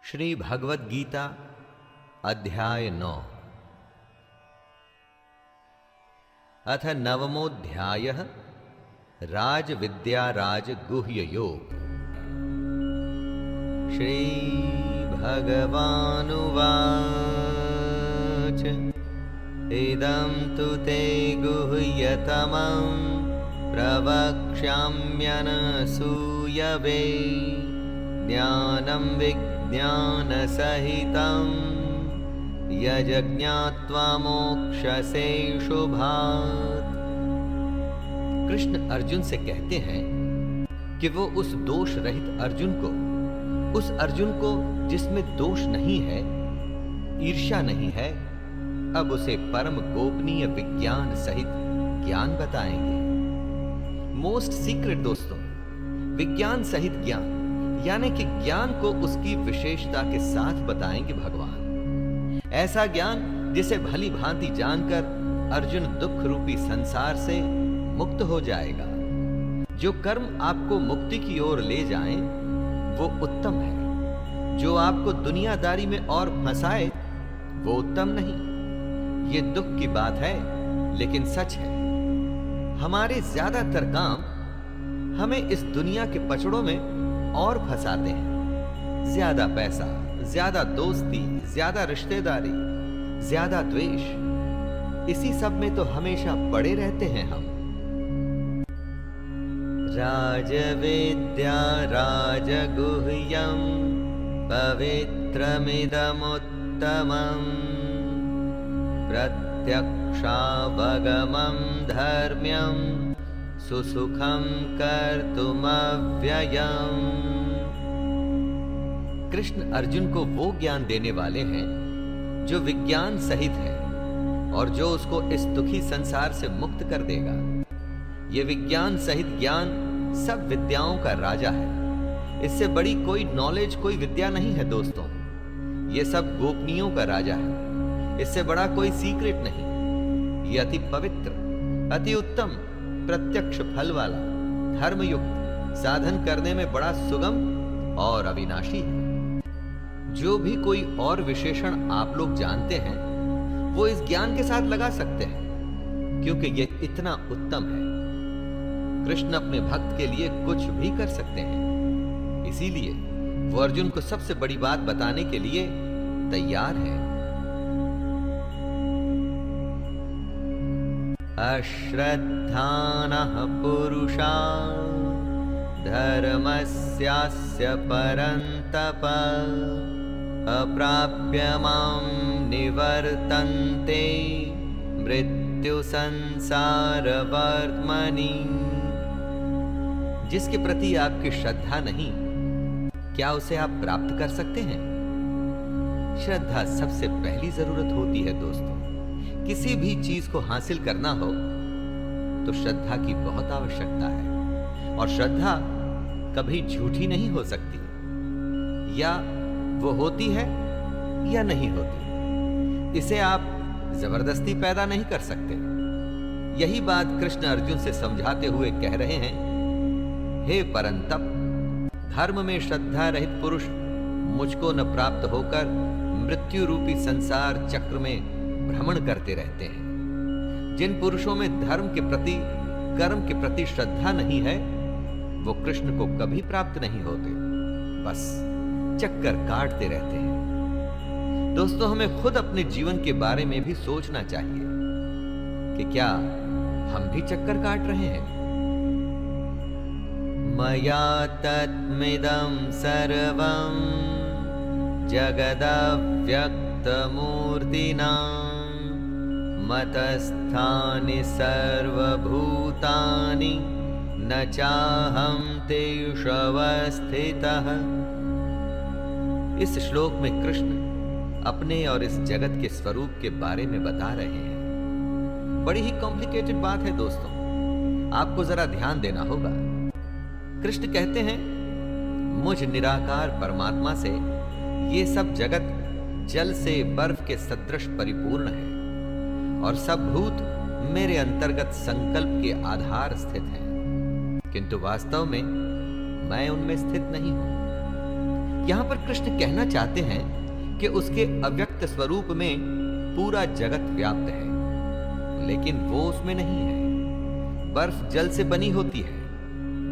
श्री भगवद गीता अध्याय 9 अथ नवमोऽध्यायः राजविद्या राजगुह्य योग। श्री भगवानुवाच इदं तु ते गुह्यतमं प्रवक्ष्याम्यनसूयवे ज्ञानं विज्ञानसहितं यज्ञात्वा मोक्षसे शुभात्। कृष्ण अर्जुन से कहते हैं कि वो उस दोष रहित अर्जुन को, उस अर्जुन को जिसमें दोष नहीं है, ईर्ष्या नहीं है, अब उसे परम गोपनीय विज्ञान सहित ज्ञान बताएंगे। मोस्ट सीक्रेट दोस्तों, विज्ञान सहित ज्ञान यानी कि ज्ञान को उसकी विशेषता के साथ बताएंगे भगवान। ऐसा ज्ञान जिसे भली भांति जानकर अर्जुन दुख रूपी संसार से मुक्त हो जाएगा। जो कर्म आपको मुक्ति की ओर ले जाएं, वो उत्तम है। जो आपको दुनियादारी में और फंसाए, वो उत्तम नहीं। ये दुख की बात है, लेकिन सच है। हमारे ज्यादातर काम हमें इस दुनिया के पचड़ों में और फंसाते हैं। ज्यादा पैसा, ज्यादा दोस्ती, ज्यादा रिश्तेदारी, ज्यादा द्वेष, इसी सब में तो हमेशा पड़े रहते हैं हम। राजविद्या राजगुह्यं पवित्रमिदमुत्तमं प्रत्यक्षावगमं धर्म्यं सुसुखं कर्तुमव्ययम्। कृष्ण अर्जुन को वो ज्ञान देने वाले हैं जो विज्ञान सहित है और जो उसको इस दुखी संसार से मुक्त कर देगा। ये विज्ञान सहित ज्ञान सब विद्याओं का राजा है। इससे बड़ी कोई नॉलेज, कोई विद्या नहीं है दोस्तों। ये सब गोपनीयों का राजा है। इससे बड़ा कोई सीक्रेट नहीं। ये अति पवित्र, अति उत्तम, प्रत्यक्ष फल वाला, धर्मयुक्त, साधन करने में बड़ा सुगम और अविनाशी है। जो भी कोई और विशेषण आप लोग जानते हैं, वो इस ज्ञान के साथ लगा सकते हैं, क्योंकि ये इतना उत्तम है। कृष्ण अपने भक्त के लिए कुछ भी कर सकते हैं। इसीलिए वो अर्जुन को सबसे बड़ी बात बताने के लिए तैयार है। अश्रद्धानः पुरुषा धर्मस्यास्य परन्तप अप्राप्य मां निवर्तन्ते मृत्यु संसारवर्त्मनि। जिसके प्रति आपकी श्रद्धा नहीं, क्या उसे आप प्राप्त कर सकते हैं? श्रद्धा सबसे पहली जरूरत होती है दोस्तों। किसी भी चीज को हासिल करना हो तो श्रद्धा की बहुत आवश्यकता है। और श्रद्धा कभी झूठी नहीं हो सकती। या वो होती है या नहीं होती। इसे आप जबरदस्ती पैदा नहीं कर सकते। यही बात कृष्ण अर्जुन से समझाते हुए कह रहे हैं, हे परंतप, धर्म में श्रद्धा रहित पुरुष मुझको न प्राप्त होकर मृत्यु रूपी संसार चक्र में भ्रमण करते रहते हैं। जिन पुरुषों में धर्म के प्रति, कर्म के प्रति श्रद्धा नहीं है, वो कृष्ण को कभी प्राप्त नहीं होते, बस चक्कर काटते रहते हैं। दोस्तों, हमें खुद अपने जीवन के बारे में भी सोचना चाहिए कि क्या हम भी चक्कर काट रहे हैं। मया तत्मिदं सर्वं जगदव्यक्तमूर्तिना मतस्थानि सर्वभूतानि न चाहं तेषु अवस्थितः। इस श्लोक में कृष्ण अपने और इस जगत के स्वरूप के बारे में बता रहे हैं। बड़ी ही कॉम्प्लिकेटेड बात है दोस्तों, आपको जरा ध्यान देना होगा। कृष्ण कहते हैं, मुझ निराकार परमात्मा से ये सब जगत जल से बर्फ के सदृश परिपूर्ण है और सब भूत मेरे अंतर्गत संकल्प के आधार स्थित हैं, किंतु वास्तव में मैं उनमें स्थित नहीं हूं। यहां पर कृष्ण कहना चाहते हैं कि उसके अव्यक्त स्वरूप में पूरा जगत व्याप्त है, लेकिन वो उसमें नहीं है। बर्फ जल से बनी होती है,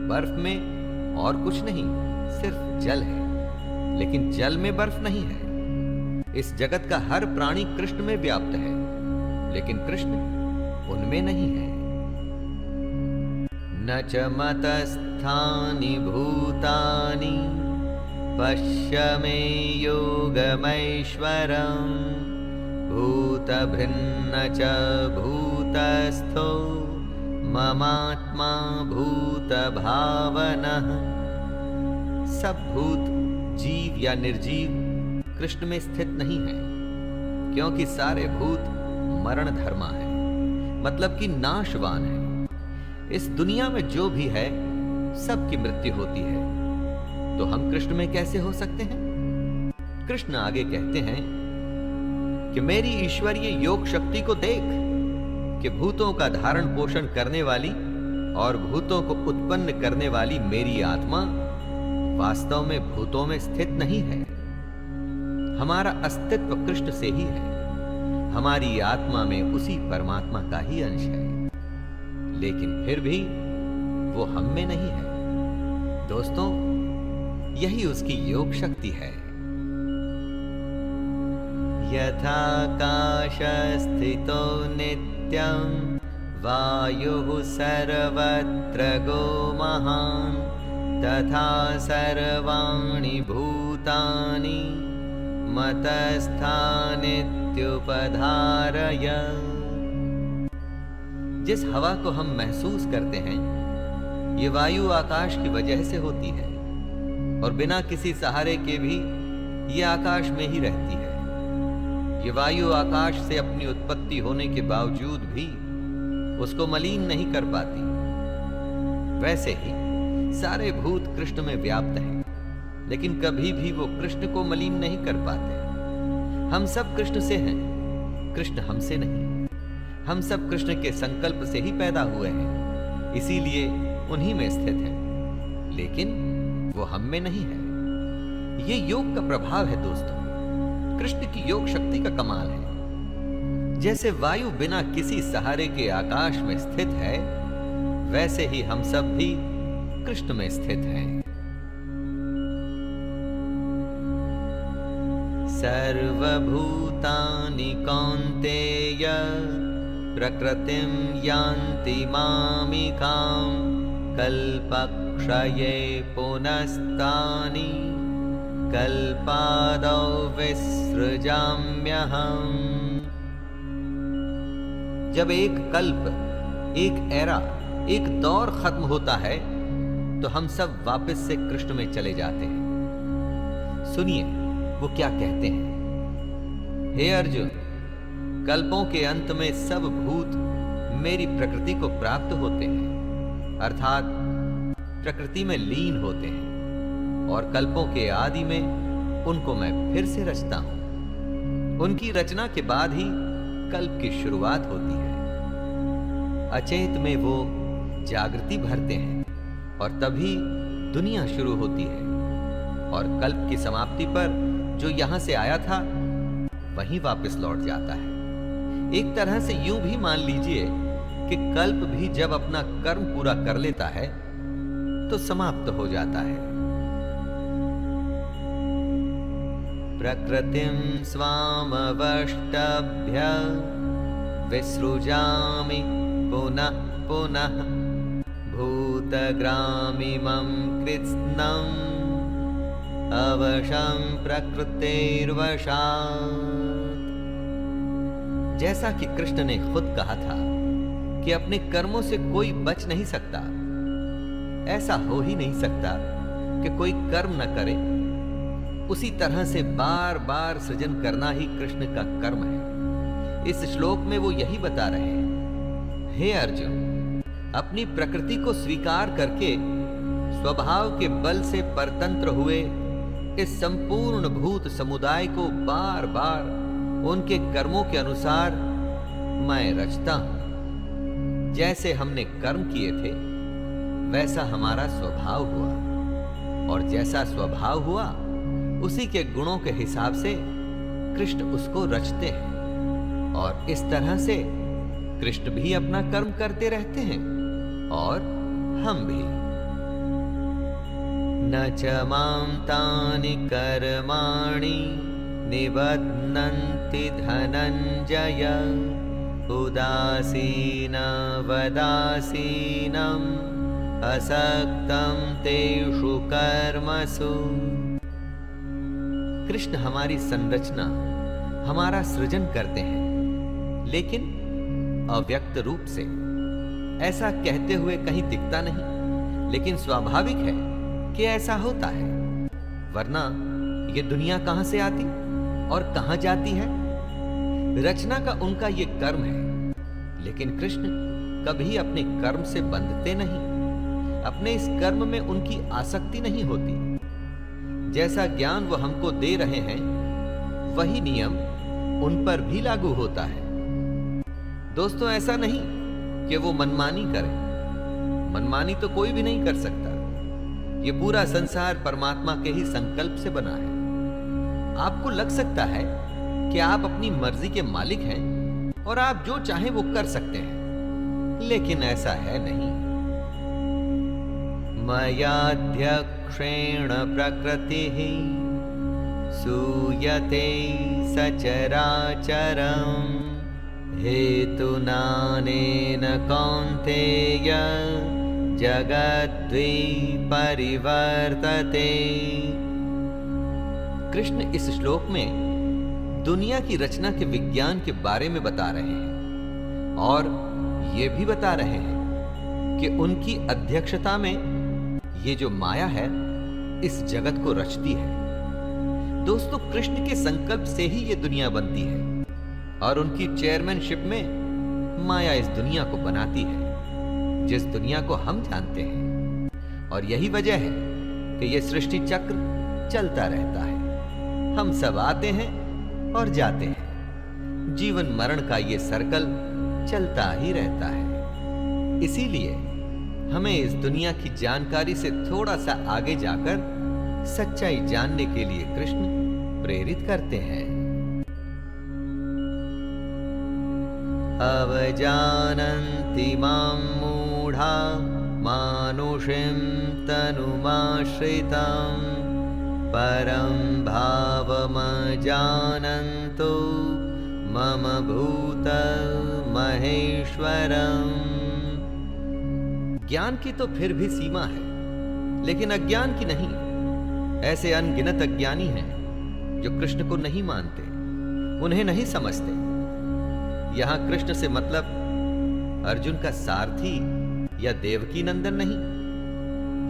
बर्फ में और कुछ नहीं, सिर्फ जल है, लेकिन जल में बर्फ नहीं है। इस जगत का हर प्राणी कृष्ण में व्याप्त है, लेकिन कृष्ण उनमें नहीं है। न च मतस्थानि भूतानि पश्य मे योगमैश्वरम् भूतभृन्न च भूतस्थो ममात्मा भूतभावनः। सब भूत, जीव या निर्जीव कृष्ण में स्थित नहीं है, क्योंकि सारे भूत मरण धर्मा है, मतलब कि नाशवान है। इस दुनिया में जो भी है सबकी मृत्यु होती है, तो हम कृष्ण में कैसे हो सकते हैं? कृष्ण आगे कहते हैं कि मेरी ईश्वरीय योग शक्ति को देख कि भूतों का धारण पोषण करने वाली और भूतों को उत्पन्न करने वाली मेरी आत्मा वास्तव में भूतों में स्थित नहीं है। हमारा अस्तित्व कृष्ण से ही है, हमारी आत्मा में उसी परमात्मा का ही अंश है, लेकिन फिर भी वो हम में नहीं है। दोस्तों, यही उसकी योग शक्ति है। यथाकाश स्थितो नित्यं वायुः सर्वत्र गो महान् तथा सर्वाणि भूतानि मतस्थानित्युपधारय। जिस हवा को हम महसूस करते हैं, ये वायु आकाश की वजह से होती है, और बिना किसी सहारे के भी ये आकाश में ही रहती है। ये वायु आकाश से अपनी उत्पत्ति होने के बावजूद भी उसको मलिन नहीं कर पाती। वैसे ही सारे भूत कृष्ण में व्याप्त हैं, लेकिन कभी भी वो कृष्ण को मलिन नहीं कर पाते। हम सब कृष्ण से हैं, कृष्ण हमसे नहीं। हम सब कृष्ण के संकल्प से ही पैदा हुए हैं, इसीलिए उन्हीं में स्थित हैं, लेकिन वो हम में नहीं है। ये योग का प्रभाव है दोस्तों, कृष्ण की योग शक्ति का कमाल है। जैसे वायु बिना किसी सहारे के आकाश में स्थित है, वैसे ही हम सब भी कृष्ण में स्थित हैं। सर्वभूतानि कौन्तेय प्रकृतिं यान्ति मामिकां कल्पक्षये पुनस्तानि कल्पादौ विसृजाम्यहम्। जब एक कल्प, एक एरा, एक दौर खत्म होता है, तो हम सब वापस से कृष्ण में चले जाते हैं। सुनिए वो क्या कहते हैं। हे अर्जुन, कल्पों के अंत में सब भूत मेरी प्रकृति को प्राप्त होते हैं, अर्थात प्रकृति में लीन होते हैं, और कल्पों के आदि में उनको मैं फिर से रचता हूं। उनकी रचना के बाद ही कल्प की शुरुआत होती है। अचेत में वो जागृति भरते हैं, और तभी दुनिया शुरू होती है, और कल्प की समाप्ति पर जो यहां से आया था वहीं वापस लौट जाता है। एक तरह से यूं भी मान लीजिए कि कल्प भी जब अपना कर्म पूरा कर लेता है तो समाप्त हो जाता है। प्रकृतिं स्वामवष्टभ्य विसृजामि पुनः पुनः भूतग्रामिमं कृत्स्नम् अवशं प्रकृतेर्वशात्। जैसा कि कृष्ण ने खुद कहा था कि अपने कर्मों से कोई बच नहीं सकता, ऐसा हो ही नहीं सकता कि कोई कर्म न करे। उसी तरह से बार बार सृजन करना ही कृष्ण का कर्म है। इस श्लोक में वो यही बता रहे हैं। हे अर्जुन, अपनी प्रकृति को स्वीकार करके स्वभाव के बल से परतंत्र हुए इस संपूर्ण भूत समुदाय को बार बार उनके कर्मों के अनुसार मैं रचता हूं। जैसे हमने कर्म किए थे वैसा हमारा स्वभाव हुआ, और जैसा स्वभाव हुआ उसी के गुणों के हिसाब से कृष्ण उसको रचते हैं और इस तरह से कृष्ण भी अपना कर्म करते रहते हैं और हम भी। न च मां तानि कर्माणि निबध्नन्ति धनञ्जय उदासीन वदासीनम् असक्तं तेषु कर्मसु। कृष्ण हमारी संरचना, हमारा सृजन करते हैं, लेकिन अव्यक्त रूप से। ऐसा कहते हुए कहीं दिखता नहीं, लेकिन स्वाभाविक है कि ऐसा होता है, वरना ये दुनिया कहां से आती और कहां जाती है। रचना का उनका ये कर्म है, लेकिन कृष्ण कभी अपने कर्म से बंधते नहीं, अपने इस कर्म में उनकी आसक्ति नहीं होती। जैसा ज्ञान वो हमको दे रहे हैं, वही नियम उन पर भी लागू होता है। दोस्तों, ऐसा नहीं कि वो मनमानी करें। मनमानी तो कोई भी नहीं कर सकता। ये पूरा संसार परमात्मा के ही संकल्प से बना है। आपको लग सकता है कि आप अपनी मर्जी के मालिक हैं और आप जो चाहें वो कर सकते हैं, लेकिन ऐसा है नहीं। मयाध्यक्षेण प्रकृतिः सूयते सचराचरम् हेतुनानेन कौन्तेय जगद्द्वि परिवर्तते। कृष्ण इस श्लोक में दुनिया की रचना के विज्ञान के बारे में बता रहे हैं और ये भी बता रहे हैं कि उनकी अध्यक्षता में ये जो माया है, इस जगत को रचती है। दोस्तों, कृष्ण के संकल्प से ही ये दुनिया बनती है और उनकी चेयरमैनशिप में माया इस दुनिया को बनाती है, जिस दुनिया को हम जानते हैं। और यही वजह है कि यह सृष्टि चक्र चलता रहता है। हम सब आते हैं और जाते हैं। जीवन मरण का ये सर्कल चलता ही रहता है। इसीलिए हमें इस दुनिया की जानकारी से थोड़ा सा आगे जाकर सच्चाई जानने के लिए कृष्ण प्रेरित करते हैं। अवजानन्ति मां मूढ़ा मानुषीं तनुमाश्रितं परं भावमजानन्तो मम भूत महेश्वरम्। ज्ञान की तो फिर भी सीमा है, लेकिन अज्ञान की नहीं। ऐसे अनगिनत अज्ञानी हैं जो कृष्ण को नहीं मानते, उन्हें नहीं समझते। यहां कृष्ण से मतलब अर्जुन का सारथी या देवकी नंदन नहीं।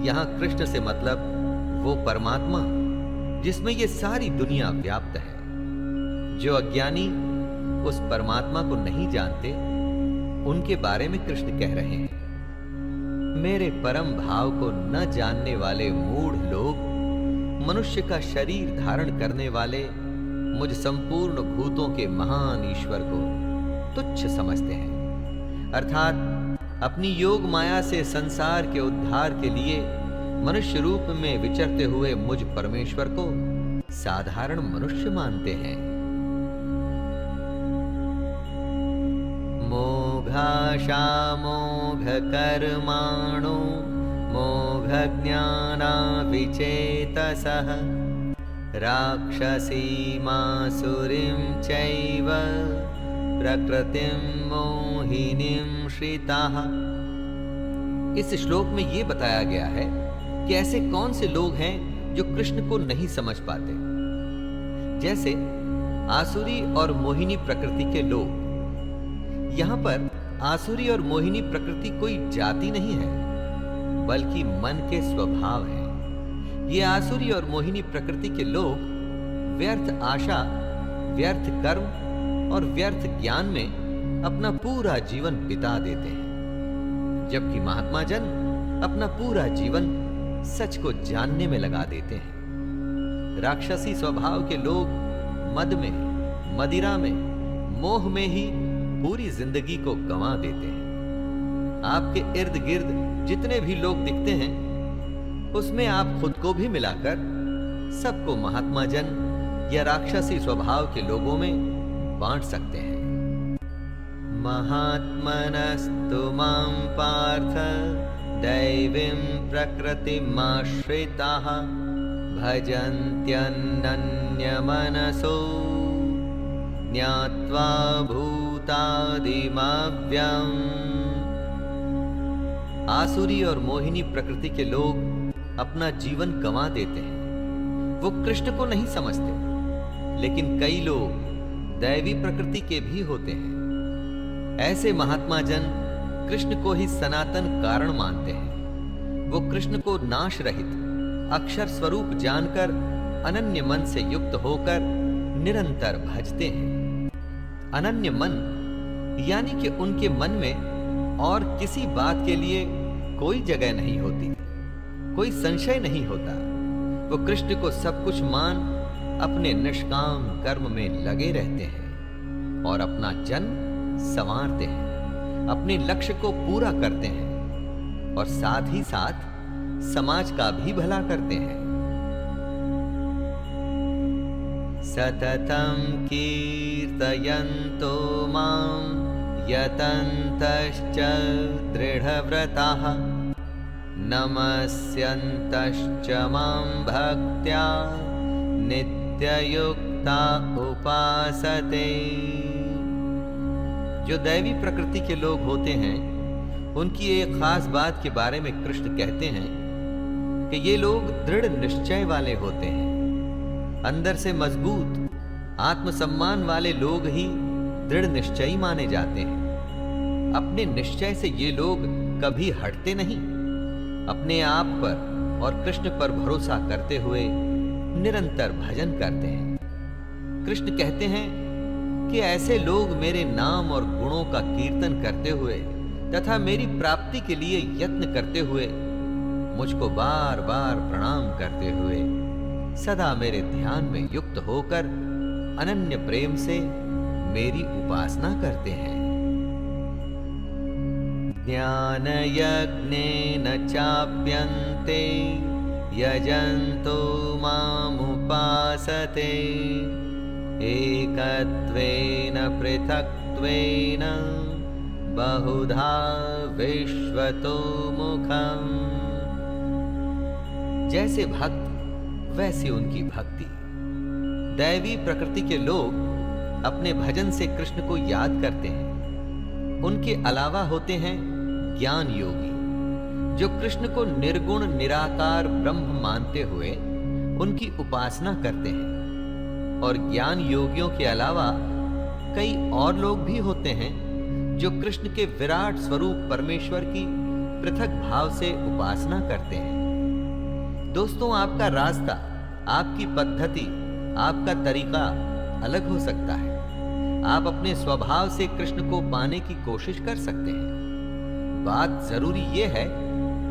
यहां कृष्ण से मतलब वो परमात्मा जिसमें ये सारी दुनिया व्याप्त है। जो अज्ञानी उस परमात्मा को नहीं जानते, उनके बारे में कृष्ण कह रहे हैं, मेरे परम भाव को न जानने वाले मूढ़ लोग मनुष्य का शरीर धारण करने वाले मुझ संपूर्ण भूतों के महान ईश्वर को तुच्छ समझते हैं। अर्थात अपनी योग माया से संसार के उद्धार के लिए मनुष्य रूप में विचरते हुए मुझ परमेश्वर को साधारण मनुष्य मानते हैं। मोघाशा मोघ कर्माणो मोघ ज्ञाना विचेतसः राक्षसीमासुरीं चैव प्रकृतिं मोहिनीं श्रिताः। इस श्लोक में यह बताया गया है कि ऐसे कौन से लोग हैं जो कृष्ण को नहीं समझ पाते। जैसे आसुरी और मोहिनी प्रकृति के लोग। यहां पर आसुरी और मोहिनी प्रकृति कोई जाति नहीं है, बल्कि मन के स्वभाव है। ये आसुरी और मोहिनी प्रकृति के लोग व्यर्थ आशा, व्यर्थ कर्म और व्यर्थ ज्ञान में अपना पूरा जीवन बिता देते हैं, जबकि महात्मा जन अपना पूरा जीवन सच को जानने में लगा देते हैं। राक्षसी स्वभाव के लोग मद में, मदिरा में, मोह में ही पूरी जिंदगी को गंवा देते हैं। आपके इर्द गिर्द जितने भी लोग दिखते हैं, उसमें आप खुद को भी मिलाकर सबको महात्मा जन या राक्षसी स्वभाव के लोगों में बांट सकते हैं। महात्मनस्तु मां पार्थ दैवीं प्रकृतिमाश्रिताः भजन्त्यनन्यमनसो ज्ञात्वा भूतादिमव्यम्। आसुरी और मोहिनी प्रकृति के लोग अपना जीवन गंवा देते हैं। वो कृष्ण को नहीं समझते, लेकिन कई लोग दैवी प्रकृति के भी होते हैं। ऐसे महात्मा जन कृष्ण को ही सनातन कारण मानते हैं। वो कृष्ण को नाश रहित अक्षर स्वरूप जानकर अनन्य मन से युक्त होकर निरंतर भजते हैं। अनन्य मन यानी कि उनके मन में और किसी बात के लिए कोई जगह नहीं होती, कोई संशय नहीं होता। वो कृष्ण को सब कुछ मान अपने निष्काम कर्म में लगे रहते हैं और अपना जन्म संवारते हैं, अपने लक्ष्य को पूरा करते हैं और साथ ही साथ समाज का भी भला करते हैं। सततं कीर्तयन्तो मां यतन्तश्च दृढव्रताः नमस्यन्तश्च मां भक्त्या नित्ययुक्ता उपासते। जो दैवी प्रकृति के लोग होते हैं, उनकी एक खास बात के बारे में कृष्ण कहते हैं कि ये लोग दृढ़ निश्चय वाले होते हैं। अंदर से मजबूत आत्मसम्मान वाले लोग ही दृढ़ निश्चयी माने जाते हैं। अपने निश्चय से ये लोग कभी हटते नहीं। अपने आप पर और कृष्ण पर भरोसा करते हुए निरंतर भजन करते हैं। कृष्ण कहते हैं कि ऐसे लोग मेरे नाम और गुणों का कीर्तन करते हुए तथा मेरी प्राप्ति के लिए यत्न करते हुए मुझको बार बार प्रणाम करते हुए सदा मेरे ध्यान में युक्त होकर अनन्य प्रेम से मेरी उपासना करते हैं। ज्ञान यज्ञेन चाप्यन्ते यजन्तो मामुपासते एकत्वेन पृथक्त्वेन बहुधा विश्वतो मुखम्। जैसे भक्त वैसी उनकी भक्ति। दैवी प्रकृति के लोग अपने भजन से कृष्ण को याद करते हैं। उनके अलावा होते हैं ज्ञान योगी, जो कृष्ण को निर्गुण निराकार ब्रह्म मानते हुए उनकी उपासना करते हैं। और ज्ञान योगियों के अलावा कई और लोग भी होते हैं जो कृष्ण के विराट स्वरूप परमेश्वर की पृथक भाव से उपासना करते हैं। दोस्तों, आपका रास्ता, आपकी पद्धति, आपका तरीका अलग हो सकता है। आप अपने स्वभाव से कृष्ण को पाने की कोशिश कर सकते हैं। बात जरूरी यह है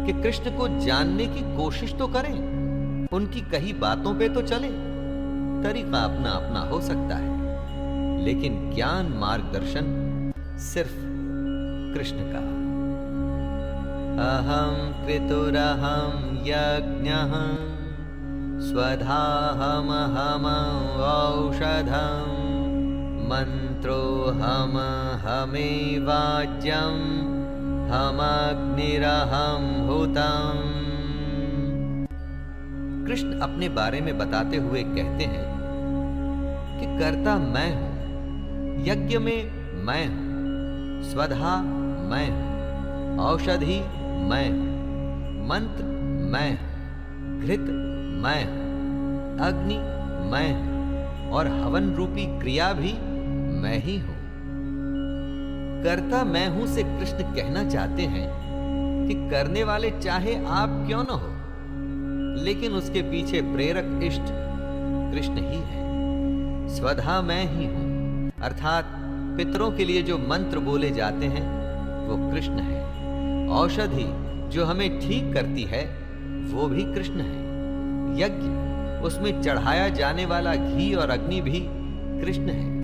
कि कृष्ण को जानने की कोशिश तो करें, उनकी कही बातों पे तो चलें। तरीका अपना अपना हो सकता है, लेकिन ज्ञान मार्गदर्शन सिर्फ कृष्ण का। अहम कृतुरहम यज्ञः स्वधाहमहम औषधम् मंत्रोऽहमहमेवाज्यं हमग्निरहं हुतम्। कृष्ण अपने बारे में बताते हुए कहते हैं कि कर्ता मैं हूं, यज्ञ में मैं हूं, स्वधा मैं हूं, औषधि मैं हूं, मंत्र मैं हूं, घृत मैं हूं, अग्नि मैं हूं और हवन रूपी क्रिया भी मैं ही हूं। कर्ता मैं हूं से कृष्ण कहना चाहते हैं कि करने वाले चाहे आप क्यों न हो, लेकिन उसके पीछे प्रेरक इष्ट कृष्ण ही है। स्वधा मैं ही हूं, अर्थात पितरों के लिए जो मंत्र बोले जाते हैं वो कृष्ण है। औषधि जो हमें ठीक करती है वो भी कृष्ण है। यज्ञ, उसमें चढ़ाया जाने वाला घी और अग्नि भी कृष्ण है।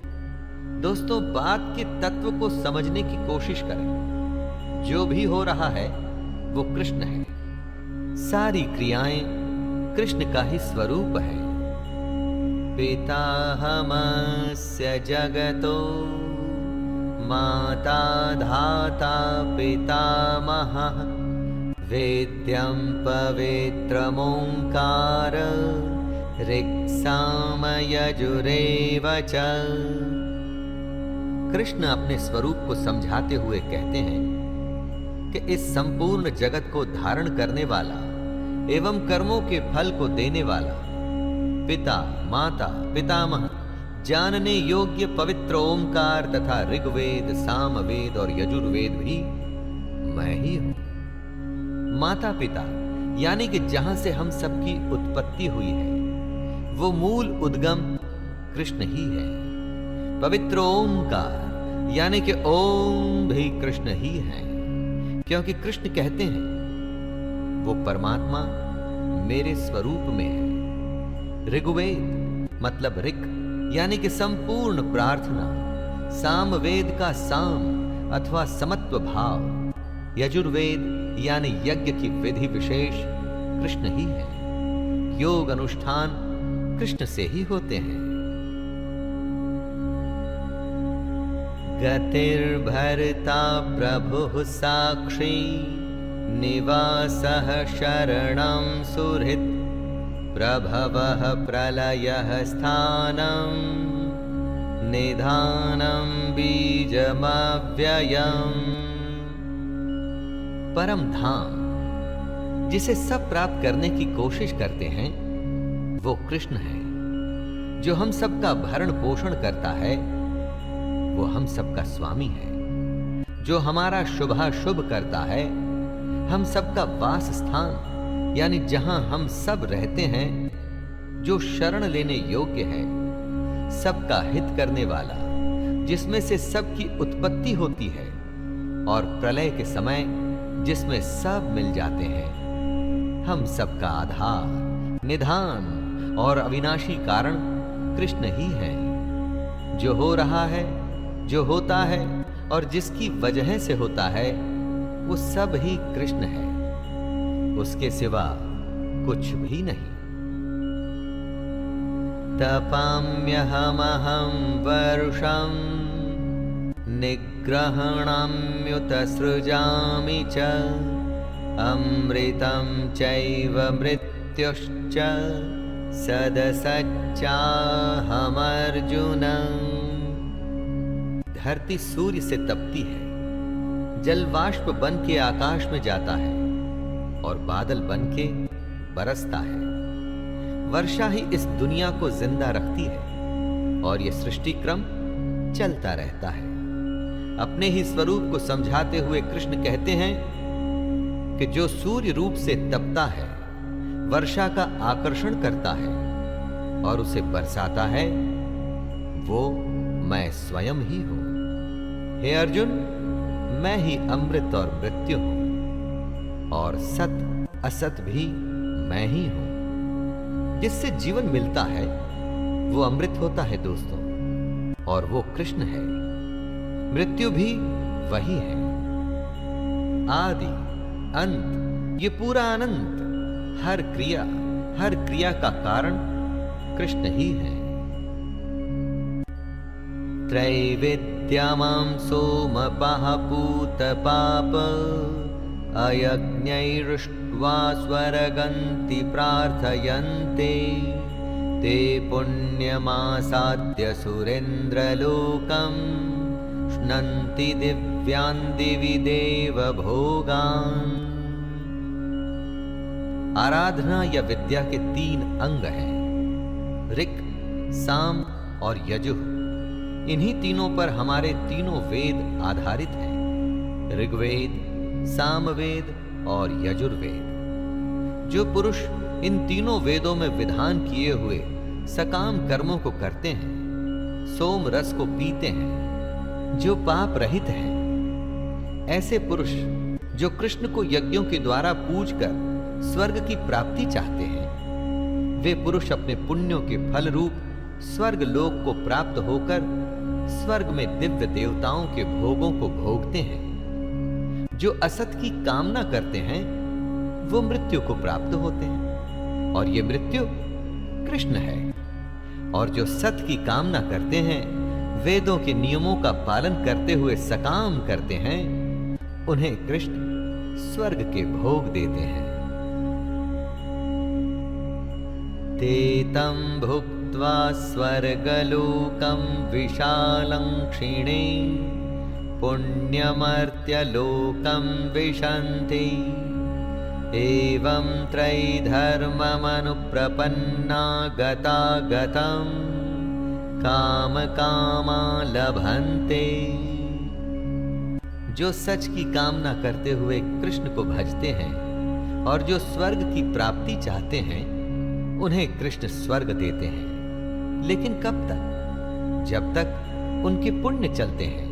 दोस्तों, बात के तत्व को समझने की कोशिश करें। जो भी हो रहा है वो कृष्ण है। सारी क्रियाएं कृष्ण का ही स्वरूप है। पिताहमस्य जगतो माता धाता पितामहः वेद्यं पवित्रमोङ्कार ऋक्सामयजुरेव च। कृष्ण अपने स्वरूप को समझाते हुए कहते हैं कि इस संपूर्ण जगत को धारण करने वाला एवं कर्मों के फल को देने वाला पिता माता पितामह जानने योग्य पवित्र ओंकार तथा ऋग्वेद सामवेद और यजुर्वेद भी मैं ही हूं। माता पिता यानी कि जहां से हम सबकी उत्पत्ति हुई है वो मूल उद्गम कृष्ण ही है। पवित्र ओंकार यानी कि ओम भी कृष्ण ही है, क्योंकि कृष्ण कहते हैं वो परमात्मा मेरे स्वरूप में है। ऋग्वेद मतलब ऋक यानी कि संपूर्ण प्रार्थना, सामवेद का साम अथवा समत्व भाव, यजुर्वेद यानी यज्ञ की विधि विशेष कृष्ण ही है। योग अनुष्ठान कृष्ण से ही होते हैं। गतिर्भर्ता प्रभुः साक्षी निवासः शरणं सुहृत् प्रभवः प्रलयः स्थानं निधानं बीजमव्ययम्। परम धाम जिसे सब प्राप्त करने की कोशिश करते हैं वो कृष्ण है। जो हम सबका भरण पोषण करता है वो हम सबका स्वामी है। जो हमारा शुभाशुभ करता है, हम सबका वास स्थान यानी जहां हम सब रहते हैं, जो शरण लेने योग्य है, सबका हित करने वाला, जिसमें से सबकी उत्पत्ति होती है और प्रलय के समय जिसमें सब मिल जाते हैं, हम सबका आधार, निधान और अविनाशी कारण कृष्ण ही है। जो हो रहा है, जो होता है और जिसकी वजह से होता है वो सब ही कृष्ण है, उसके सिवा कुछ भी नहीं। तपाम्यहमहं वर्षं निग्रहणम्युत सृजामि च अमृतं चैव मृत्युश्च सदसच्चाहमर्जुन। धरती सूर्य से तपती है, जल वाष्प बन के आकाश में जाता है और बादल बन के बरसता है। वर्षा ही इस दुनिया को जिंदा रखती है और यह सृष्टि क्रम चलता रहता है। अपने ही स्वरूप को समझाते हुए कृष्ण कहते हैं कि जो सूर्य रूप से तपता है, वर्षा का आकर्षण करता है और उसे बरसाता है, वो मैं स्वयं ही हूं। हे अर्जुन, मैं ही अमृत और मृत्यु हूं और सत असत भी मैं ही हूं। जिससे जीवन मिलता है वो अमृत होता है दोस्तों, और वो कृष्ण है। मृत्यु भी वही है। आदि अंत ये पूरा अनंत, हर क्रिया का कारण कृष्ण ही है। त्रैविद्यमां सोमपः पूतपाप अयज्ञैरुष्ट्वा स्वर्गन्ति प्रार्थयन्ते ते पुण्यमासाद्य सुरेन्द्रलोकं श्नन्ति दिव्यान् दिवि देव भोगान्। आराधना या विद्या के 3 अंग हैं, ऋक्, साम और यजुः। इन्हीं तीनों पर हमारे तीनों वेद आधारित हैं, ऋग्वेद, सामवेद और यजुर्वेद। जो पुरुष इन तीनों वेदों में विधान किए हुए सकाम कर्मों को करते हैं, सोम रस को पीते हैं, जो पाप रहित हैं, ऐसे पुरुष जो कृष्ण को यज्ञों के द्वारा पूजकर स्वर्ग की प्राप्ति चाहते हैं, वे पुरुष अपने पुण्यों के फल रूप स्वर्ग लोक को प्राप्त होकर स्वर्ग में दिव्य देवताओं के भोगों को भोगते हैं। जो असत की कामना करते हैं वो मृत्यु को प्राप्त होते हैं। और ये मृत्यु कृष्ण है। और जो सत की कामना करते हैं, वेदों के नियमों का पालन करते हुए सकाम करते हैं, उन्हें कृष्ण स्वर्ग के भोग देते हैं। ते तं भुक्त्वा स्वर्गलोकं विशालं क्षिणे पुण्यमर्त्यलोकं विशन्ति। एवं त्रैधर्ममनुप्रपन्ना गतागतं कामकामा लभन्ते। जो सच की कामना करते हुए कृष्ण को भजते हैं और जो स्वर्ग की प्राप्ति चाहते हैं, उन्हें कृष्ण स्वर्ग देते हैं। लेकिन कब तक? जब तक उनके पुण्य चलते हैं।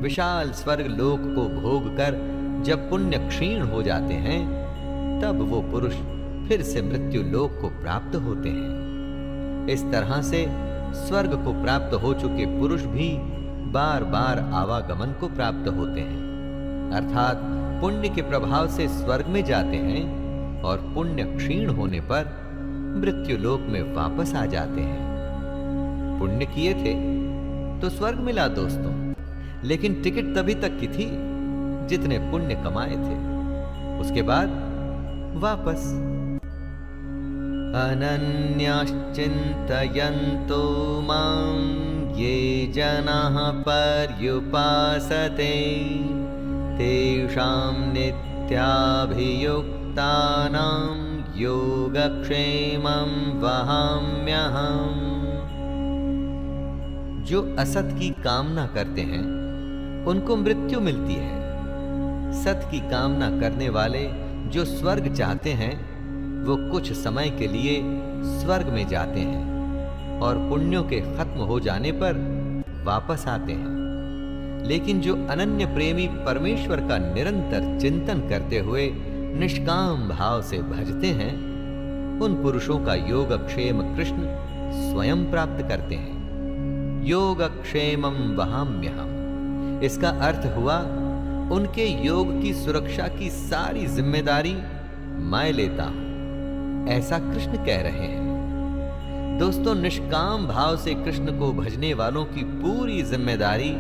विशाल स्वर्ग लोक को भोग कर जब पुण्य क्षीण हो जाते हैं, तब वो पुरुष फिर से मृत्यु लोक को प्राप्त होते हैं। इस तरह से स्वर्ग को प्राप्त हो चुके पुरुष भी बार बार आवागमन को प्राप्त होते हैं, अर्थात पुण्य के प्रभाव से स्वर्ग में जाते हैं और पुण्य क्षीण होने पर मृत्यु लोक में वापस आ जाते हैं। पुण्य किए थे तो स्वर्ग मिला दोस्तों, लेकिन टिकट तभी तक की थी जितने पुण्य कमाए थे। उसके बाद वापस। अनन्याश्चिन्तयन्तो मां ये जनाः पर्युपासते तेषां नित्याभियुक्तानां योगक्षेमं वहाम्यहम्। जो असत की कामना करते हैं उनको मृत्यु मिलती है। सत की कामना करने वाले जो स्वर्ग चाहते हैं, वो कुछ समय के लिए स्वर्ग में जाते हैं और पुण्यों के खत्म हो जाने पर वापस आते हैं। लेकिन जो अनन्य प्रेमी परमेश्वर का निरंतर चिंतन करते हुए निष्काम भाव से भजते हैं, उन पुरुषों का योगक्षेम कृष्ण स्वयं प्राप्त करते हैं। योगक्षेमं वहाम्यहम्, इसका अर्थ हुआ उनके योग की सुरक्षा की सारी जिम्मेदारी मैं लेता हूं, ऐसा कृष्ण कह रहे हैं। दोस्तों, निष्काम भाव से कृष्ण को भजने वालों की पूरी जिम्मेदारी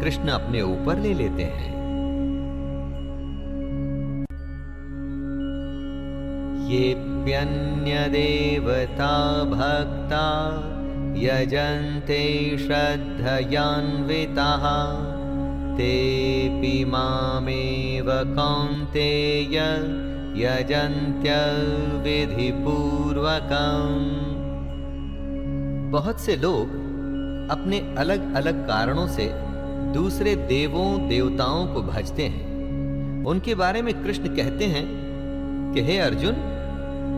कृष्ण अपने ऊपर ले लेते हैं। येऽप्यन्यदेवता भक्ता यजन्ते श्रद्धयान्विताः तेऽपि मामेव कौन्तेय यजन्त्यविधिपूर्वकम्। बहुत से लोग अपने अलग अलग कारणों से दूसरे देवों देवताओं को भजते हैं। उनके बारे में कृष्ण कहते हैं कि हे अर्जुन,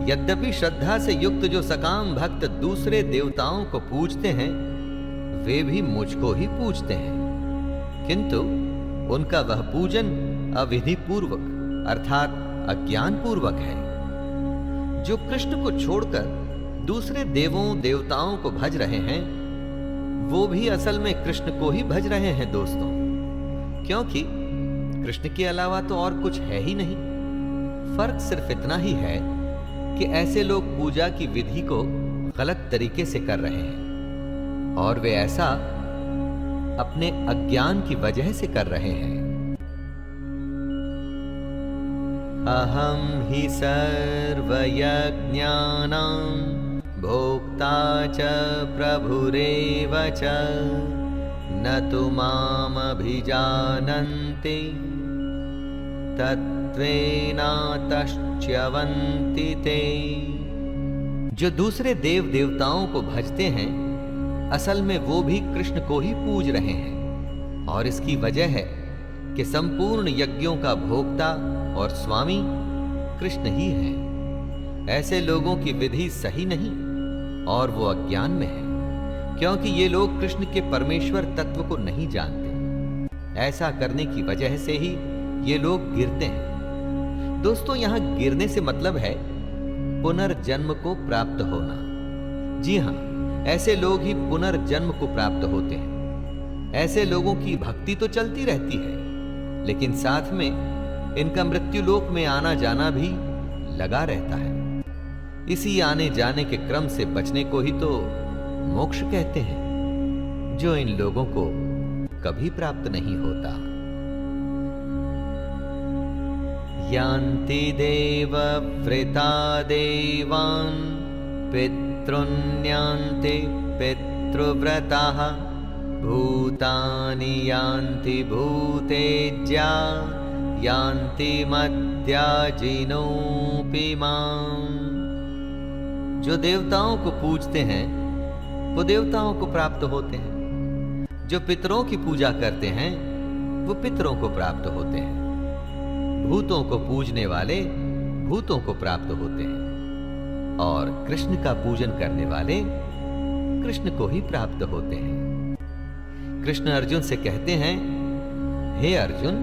यद्यपि श्रद्धा से युक्त जो सकाम भक्त दूसरे देवताओं को पूजते हैं, वे भी मुझको ही पूजते हैं, किंतु उनका वह पूजन अविधि पूर्वक अर्थात अज्ञान पूर्वक है। जो कृष्ण को छोड़कर दूसरे देवों देवताओं को भज रहे हैं, वो भी असल में कृष्ण को ही भज रहे हैं दोस्तों, क्योंकि कृष्ण के अलावा तो और कुछ है ही नहीं। फर्क सिर्फ इतना ही है कि ऐसे लोग पूजा की विधि को गलत तरीके से कर रहे हैं, और वे ऐसा अपने अज्ञान की वजह से कर रहे हैं। अहम ही सर्वयज्ञानां भोक्ता च प्रभुरेव च न तु मामभिजानन्ति तत्त्वेनातश्च्यवन्ति ते। जो दूसरे देव देवताओं को भजते हैं, असल में वो भी कृष्ण को ही पूज रहे हैं, और इसकी वजह है कि संपूर्ण यज्ञों का भोक्ता और स्वामी कृष्ण ही है। ऐसे लोगों की विधि सही नहीं और वो अज्ञान में है, क्योंकि ये लोग कृष्ण के परमेश्वर तत्व को नहीं जानते। ऐसा करने की वजह से ही ये लोग गिरते हैं। दोस्तों, यहां गिरने से मतलब है पुनर्जन्म को प्राप्त होना। जी हां, ऐसे लोग ही पुनर्जन्म को प्राप्त होते हैं। ऐसे लोगों की भक्ति तो चलती रहती है, लेकिन साथ में इनका मृत्युलोक में आना जाना भी लगा रहता है। इसी आने जाने के क्रम से बचने को ही तो मोक्ष कहते हैं, जो इन लोगों को कभी प्राप्त नहीं होता। यान्ति देवव्रता देवान् पितॄन्यान्ति पितृव्रताः भूतानि यान्ति भूतेज्या यान्ति मद्याजिनोऽपि माम्। जो देवताओं को पूजते हैं वो देवताओं को प्राप्त होते हैं, जो पितरों की पूजा करते हैं वो पितरों को प्राप्त होते हैं, भूतों को पूजने वाले भूतों को प्राप्त होते हैं, और कृष्ण का पूजन करने वाले कृष्ण को ही प्राप्त होते हैं। कृष्ण अर्जुन से कहते हैं, हे अर्जुन,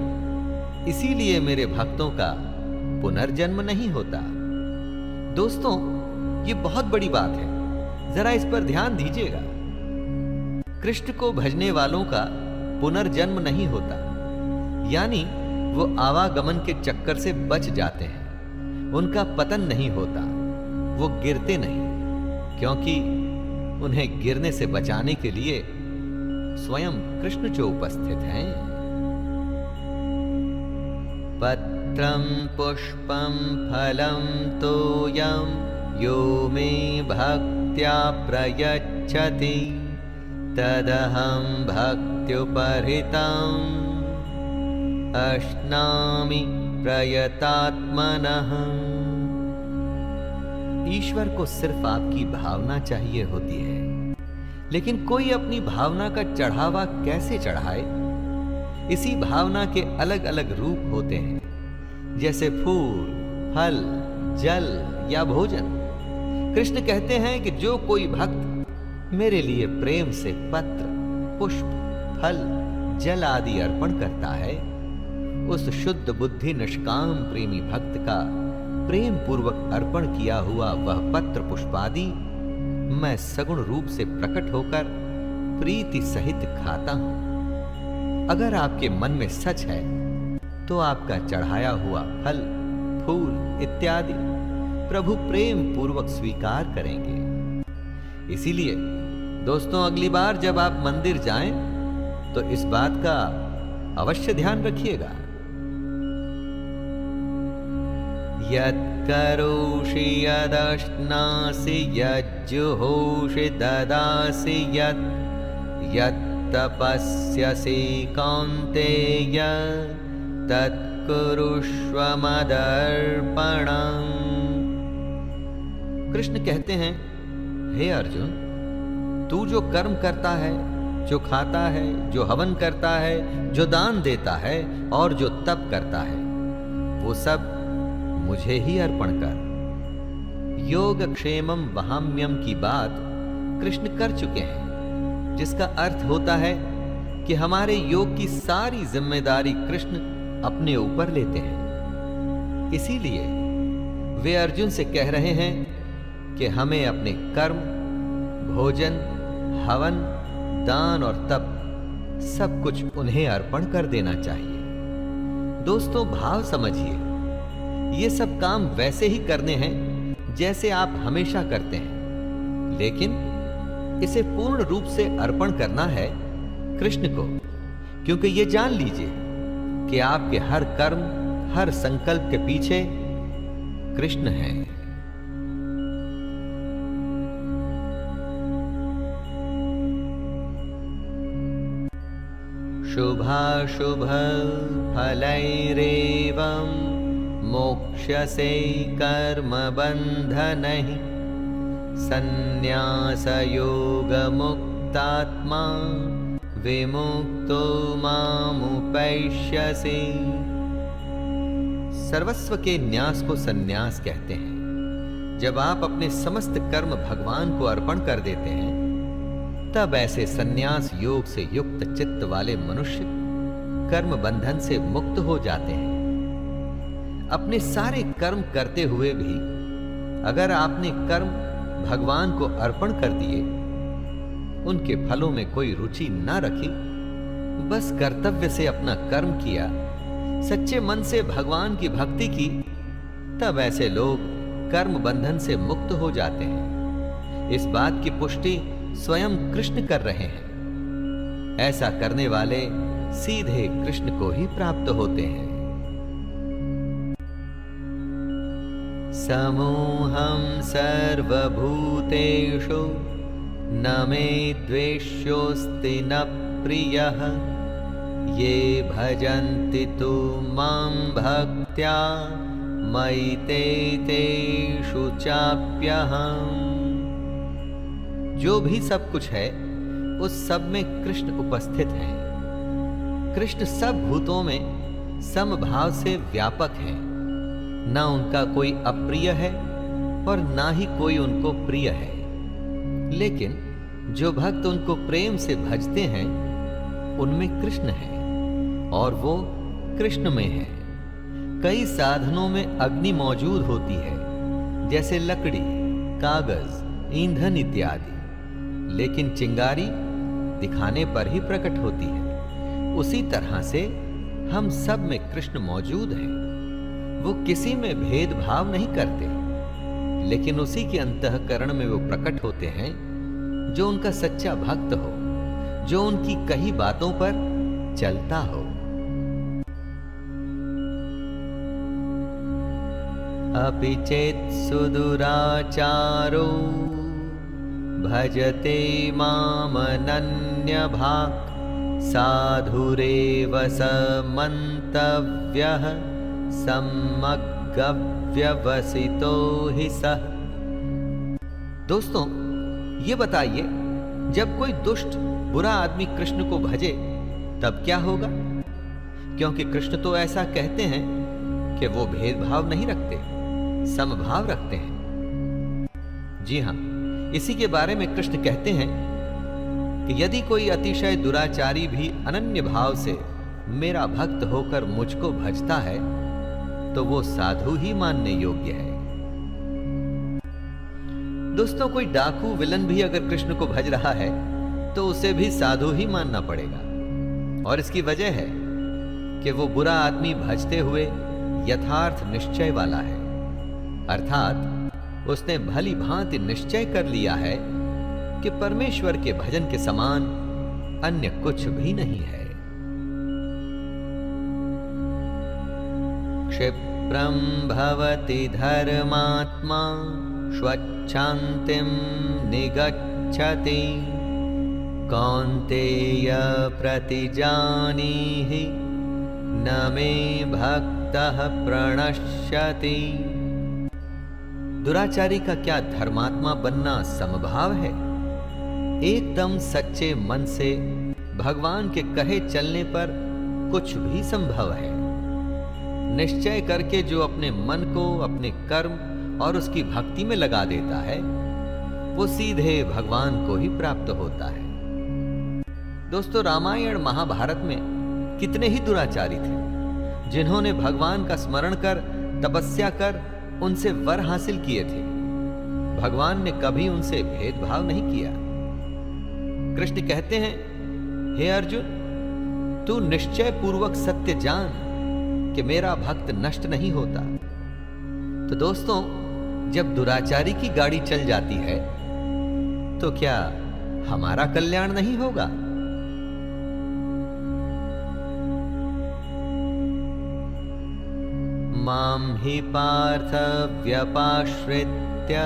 इसीलिए मेरे भक्तों का पुनर्जन्म नहीं होता। दोस्तों, ये बहुत बड़ी बात है, जरा इस पर ध्यान दीजिएगा। कृष्ण को भजने वालों का पुनर्जन्म नहीं होता, यानी वो आवागमन के चक्कर से बच जाते हैं, उनका पतन नहीं होता, वो गिरते नहीं, क्योंकि उन्हें गिरने से बचाने के लिए स्वयं कृष्ण जो उपस्थित हैं। पत्रं पुष्पं फलं तोयं यो मे भक्त्या प्रयच्छति तदहं भक्त्युपहृतम् अश्नामि प्रयतात्मनः। ईश्वर को सिर्फ आपकी भावना चाहिए होती है, लेकिन कोई अपनी भावना का चढ़ावा कैसे चढ़ाए? इसी भावना के अलग अलग रूप होते हैं, जैसे फूल, फल, जल या भोजन। कृष्ण कहते हैं कि जो कोई भक्त मेरे लिए प्रेम से पत्र, पुष्प, फल, जल आदि अर्पण करता है, उस शुद्ध बुद्धि निष्काम प्रेमी भक्त का प्रेम पूर्वक अर्पण किया हुआ वह पत्र पुष्पादि मैं सगुण रूप से प्रकट होकर प्रीति सहित खाता हूं। अगर आपके मन में सच है तो आपका चढ़ाया हुआ फल, फूल इत्यादि प्रभु प्रेम पूर्वक स्वीकार करेंगे। इसीलिए दोस्तों, अगली बार जब आप मंदिर जाएं तो इस बात का अवश्य ध्यान रखिएगा। यत्करोषि यदश्नासि यज्जुहोषि ददासि यत्तपस्यसि कौन्तेय तत्कुरुष्व मदर्पणम्। कृष्ण कहते हैं, हे अर्जुन, तू जो कर्म करता है, जो खाता है, जो हवन करता है, जो दान देता है और जो तप करता है, वो सब मुझे ही अर्पण कर। योगक्षेमं वहाम्यम की बात कृष्ण कर चुके हैं, जिसका अर्थ होता है कि हमारे योग की सारी जिम्मेदारी कृष्ण अपने ऊपर लेते हैं। इसीलिए वे अर्जुन से कह रहे हैं कि हमें अपने कर्म, भोजन, हवन, दान और तप सब कुछ उन्हें अर्पण कर देना चाहिए। दोस्तों, भाव समझिए, ये सब काम वैसे ही करने हैं जैसे आप हमेशा करते हैं, लेकिन इसे पूर्ण रूप से अर्पण करना है कृष्ण को, क्योंकि ये जान लीजिए कि आपके हर कर्म, हर संकल्प के पीछे कृष्ण है। शुभाशुभ फलैरेवं मोक्ष्यसे कर्म बन्धनैः संन्यासयोगमुक्तात्मा विमुक्तो मामुपैष्यसि। सर्वस्व के न्यास को सन्यास कहते हैं। जब आप अपने समस्त कर्म भगवान को अर्पण कर देते हैं, तब ऐसे सन्यास योग से युक्त चित्त वाले मनुष्य कर्म बंधन से मुक्त हो जाते हैं। अपने सारे कर्म करते हुए भी अगर आपने कर्म भगवान को अर्पण कर दिए, उनके फलों में कोई रुचि न रखी, बस कर्तव्य से अपना कर्म किया, सच्चे मन से भगवान की भक्ति की, तब ऐसे लोग कर्म बंधन से मुक्त हो जाते हैं। इस बात की पुष्टि स्वयं कृष्ण कर रहे हैं। ऐसा करने वाले सीधे कृष्ण को ही प्राप्त होते हैं। समोहं सर्वभूतेषु न मे द्वेष्योऽस्ति न प्रियः ये भजन्ति तु मां भक्त्या मयि ते तेषु चाप्यहम्। जो भी सब कुछ है उस सब में कृष्ण उपस्थित हैं। कृष्ण सब भूतों में समभाव से व्यापक है। ना उनका कोई अप्रिय है और ना ही कोई उनको प्रिय है। लेकिन जो भक्त उनको प्रेम से भजते हैं उनमें कृष्ण है और वो कृष्ण में है। कई साधनों में अग्नि मौजूद होती है, जैसे लकड़ी, कागज, ईंधन इत्यादि, लेकिन चिंगारी दिखाने पर ही प्रकट होती है। उसी तरह से हम सब में कृष्ण मौजूद हैं। वो किसी में भेदभाव नहीं करते, लेकिन उसी के अंतःकरण में वो प्रकट होते हैं जो उनका सच्चा भक्त हो, जो उनकी कही बातों पर चलता हो। अपि चेत् सुदुराचारो भजते मामनन्यभाक् साधुरेव स मन्तव्यः सम्मग्गव्यवसितो हि सः। दोस्तों, ये बताइए, जब कोई दुष्ट बुरा आदमी कृष्ण को भजे तब क्या होगा? क्योंकि कृष्ण तो ऐसा कहते हैं कि वो भेदभाव नहीं रखते, समभाव रखते हैं। जी हां, इसी के बारे में कृष्ण कहते हैं कि यदि कोई अतिशय दुराचारी भी अनन्य भाव से मेरा भक्त होकर मुझको भजता है तो वो साधु ही मानने योग्य है। दोस्तों, कोई डाकू विलन भी अगर कृष्ण को भज रहा है तो उसे भी साधु ही मानना पड़ेगा। और इसकी वजह है कि वो बुरा आदमी भजते हुए यथार्थ निश्चय वाला है, अर्थात उसने भली भांति निश्चय कर लिया है कि परमेश्वर के भजन के समान अन्य कुछ भी नहीं है। क्षिप्रं भवति धर्मात्मा स्वच्छान्तिं निगच्छति कौन्तेय प्रतिजानीहि न मे भक्तः प्रणश्यति। दुराचारी का क्या धर्मात्मा बनना समभाव है? एकदम सच्चे मन से भगवान के कहे चलने पर कुछ भी संभव है। निश्चय करके जो अपने मन को अपने कर्म और उसकी भक्ति में लगा देता है वो सीधे भगवान को ही प्राप्त होता है। दोस्तों, रामायण महाभारत में कितने ही दुराचारी थे जिन्होंने भगवान का स्मरण कर तपस्या कर उनसे वर हासिल किए थे। भगवान ने कभी उनसे भेदभाव नहीं किया। कृष्ण कहते हैं, हे अर्जुन, तू निश्चय पूर्वक सत्य जान कि मेरा भक्त नष्ट नहीं होता। तो दोस्तों, जब दुराचारी की गाड़ी चल जाती है तो क्या हमारा कल्याण नहीं होगा? मां हि पार्थ व्यपाश्रित्य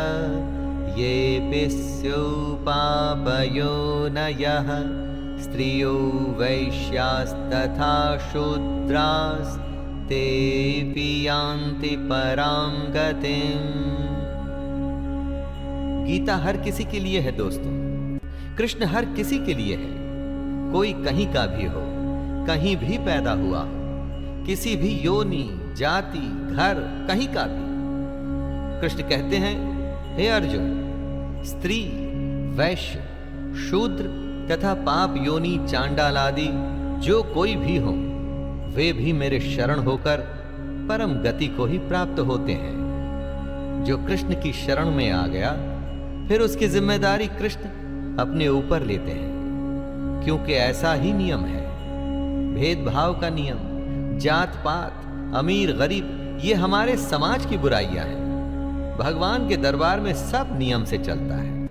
येऽपि स्युपापयोनयः स्त्रियो वैश्यास्तथा शूद्रास्तेऽपि यान्ति परां गतिम्। गीता हर किसी के लिए है दोस्तों। कृष्ण हर किसी के लिए है। कोई कहीं का भी हो, कहीं भी पैदा हुआ हो, किसी भी योनि, जाति, घर, कहीं का भी। कृष्ण कहते हैं, हे अर्जुन, स्त्री, वैश्य, शूद्र तथा पाप योनि चांडाल आदि जो कोई भी हो, वे भी मेरे शरण होकर परम गति को ही प्राप्त होते हैं। जो कृष्ण की शरण में आ गया फिर उसकी जिम्मेदारी कृष्ण अपने ऊपर लेते हैं, क्योंकि ऐसा ही नियम है। भेदभाव का नियम, जात पात, अमीर गरीब, ये हमारे समाज की बुराइयां हैं। भगवान के दरबार में सब नियम से चलता है,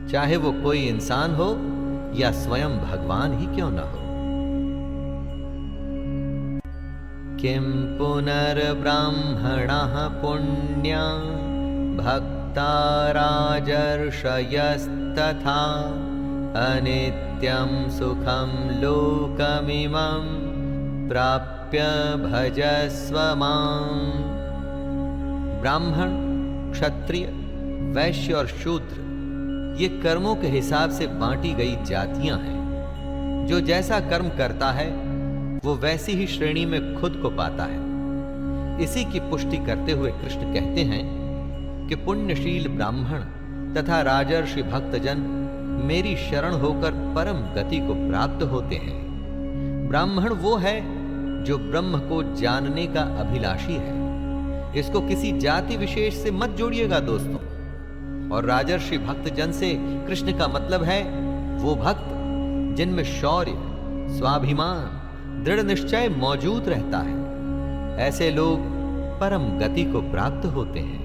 चाहे वो कोई इंसान हो या स्वयं भगवान ही क्यों न हो। किं पुनर्ब्राह्मणः पुण्या भक्ता राजर्षयस्तथा अनित्यं सुखं लोकमिमं प्राप्य भजस्व माम्। ब्राह्मण, क्षत्रिय, वैश्य और शूद्र ये कर्मों के हिसाब से बांटी गई जातियां हैं। जो जैसा कर्म करता है वो वैसी ही श्रेणी में खुद को पाता है। इसी की पुष्टि करते हुए कृष्ण कहते हैं कि पुण्यशील ब्राह्मण तथा राजर्षि भक्तजन मेरी शरण होकर परम गति को प्राप्त होते हैं। ब्राह्मण वो है जो ब्रह्म को जानने का अभिलाषी है। इसको किसी जाति विशेष से मत जोड़िएगा दोस्तों। और राजर्षि भक्तजन से कृष्ण का मतलब है वो भक्त जिनमें शौर्य, स्वाभिमान, दृढ़ निश्चय मौजूद रहता है। ऐसे लोग परम गति को प्राप्त होते हैं।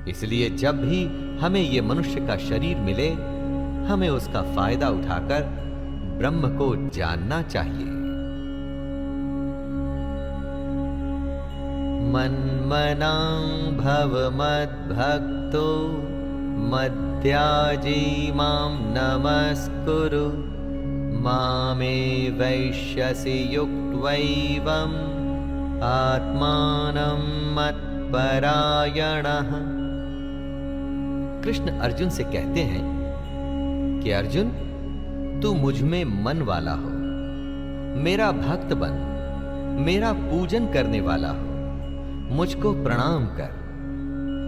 इसलिए जब भी हमें ये मनुष्य का शरीर मिले, हमें उसका फायदा उठाकर ब्रह्म को जानना चाहिए। मन्मना भव मद्भक्तो मद्याजी मां नमस्कुरु मामे वैश्यसि युक्त्वैवम् आत्मानं मत्परायणः। कृष्ण अर्जुन से कहते हैं कि अर्जुन, तू मुझ में मन वाला हो, मेरा भक्त बन, मेरा पूजन करने वाला हो, मुझको प्रणाम कर।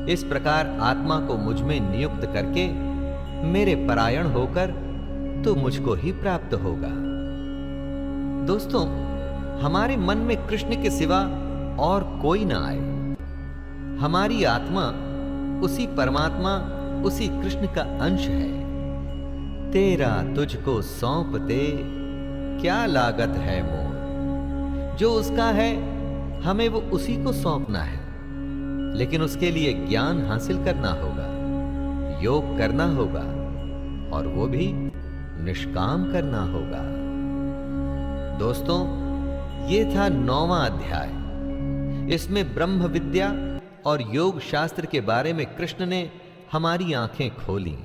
इस प्रकार आत्मा को मुझ में नियुक्त करके मेरे परायण होकर तो मुझको ही प्राप्त होगा। दोस्तों, हमारे मन में कृष्ण के सिवा और कोई ना आए। हमारी आत्मा उसी परमात्मा, उसी कृष्ण का अंश है। तेरा तुझको सौंप दे, क्या लागत है मोर। जो उसका है हमें वो उसी को सौंपना है, लेकिन उसके लिए ज्ञान हासिल करना होगा, योग करना होगा और वो भी निष्काम करना होगा। दोस्तों, ये था 9वां अध्याय। इसमें ब्रह्म विद्या और योग शास्त्र के बारे में कृष्ण ने हमारी आंखें खोली।